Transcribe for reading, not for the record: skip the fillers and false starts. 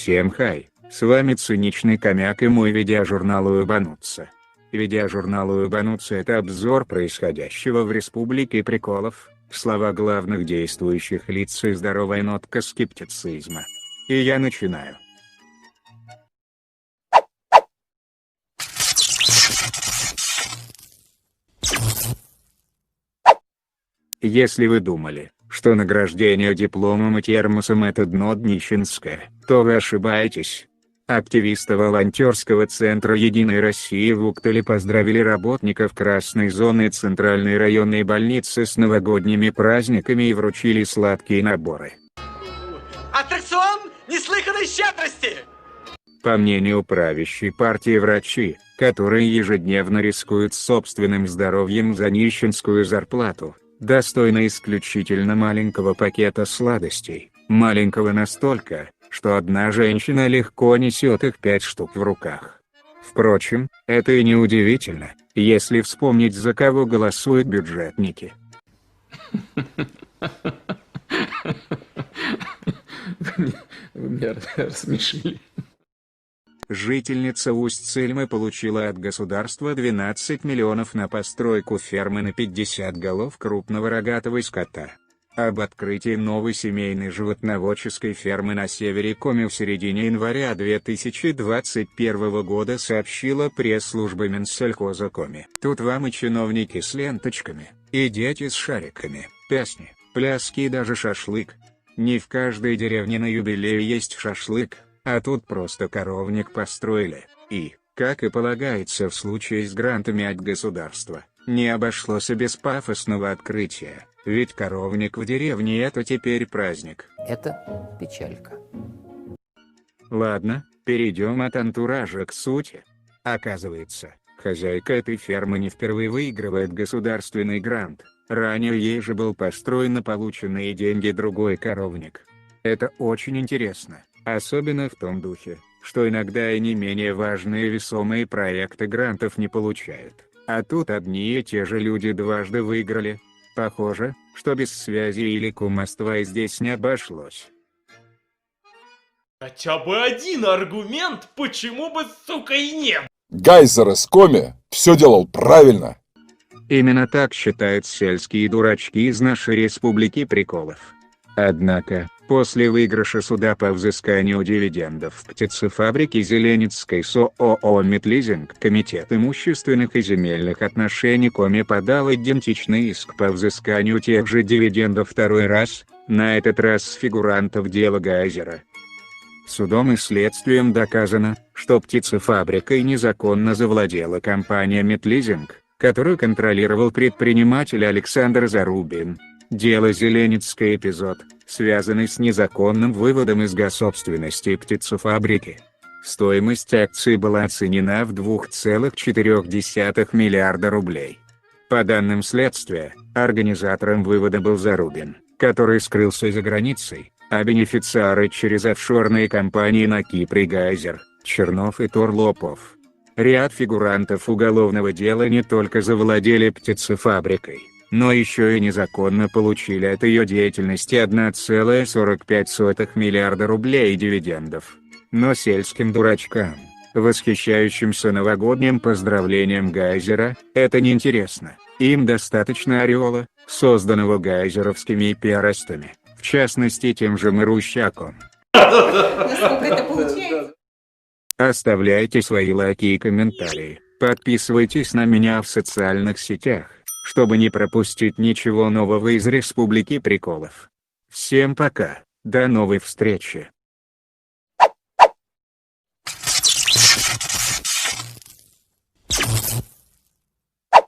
Всем хай, с вами Циничный Комяк и мой видеожурнал «Уебануться». Видеожурнал «Уебануться» — это обзор происходящего в Республике Приколов, слова главных действующих лиц и здоровая нотка скептицизма. И я начинаю. Если вы думали, что награждение дипломом и термосом — это дно днищенское, то вы ошибаетесь. Активисты волонтерского центра «Единой России» в Уктале поздравили работников красной зоны Центральной районной больницы с новогодними праздниками и вручили сладкие наборы. Аттракцион неслыханной щедрости! По мнению правящей партии, врачи, которые ежедневно рискуют собственным здоровьем за нищенскую зарплату, достойны исключительно маленького пакета сладостей, маленького настолько, что одна женщина легко несет их 5 штук в руках. Впрочем, это и не удивительно, если вспомнить, за кого голосуют бюджетники. Вы меня рассмешили. Жительница Усть-Цильмы получила от государства 12 миллионов на постройку фермы на 50 голов крупного рогатого скота. Об открытии новой семейной животноводческой фермы на севере Коми в середине января 2021 года сообщила пресс-служба Минсельхоза Коми. Тут вам и чиновники с ленточками, и дети с шариками, песни, пляски и даже шашлык. Не в каждой деревне на юбилее есть шашлык, а тут просто коровник построили, и, как и полагается в случае с грантами от государства, не обошлось и без пафосного открытия, ведь коровник в деревне — это теперь праздник. Это печалька. Ладно, перейдем от антуража к сути. Оказывается, хозяйка этой фермы не впервые выигрывает государственный грант, ранее ей же был построен на полученные деньги другой коровник. Это очень интересно. Особенно в том духе, что иногда и не менее важные весомые проекты грантов не получают, а тут одни и те же люди дважды выиграли. Похоже, что без связи или кумовства и здесь не обошлось. Хотя бы один аргумент, почему бы, сука, и нет? Гайзер из Коми все делал правильно. Именно так считают сельские дурачки из нашей Республики Приколов. Однако, после выигрыша суда по взысканию дивидендов птицефабрики Зеленецкой СООО «Метлизинг», Комитет имущественных и земельных отношений Коми подал идентичный иск по взысканию тех же дивидендов второй раз, на этот раз с фигурантов дела Гайзера. Судом и следствием доказано, что птицефабрикой незаконно завладела компания «Метлизинг», которую контролировал предприниматель Александр Зарубин. Дело Зеленецкое — эпизод, связанный с незаконным выводом из госсобственности птицефабрики. Стоимость акций была оценена в 2,4 миллиарда рублей. По данным следствия, организатором вывода был Зарубин, который скрылся за границей, а бенефициары через офшорные компании на Кипре Гайзер, Чернов и Торлопов. Ряд фигурантов уголовного дела не только завладели птицефабрикой, но еще и незаконно получили от ее деятельности 1,45 миллиарда рублей дивидендов. Но сельским дурачкам, восхищающимся новогодним поздравлением Гайзера, это неинтересно. Им достаточно ореола, созданного гайзеровскими пиарастами, в частности тем же Марущаком. Насколько это получается? Оставляйте свои лайки и комментарии, подписывайтесь на меня в социальных сетях, чтобы не пропустить ничего нового из Республики Приколов. Всем пока, до новой встречи.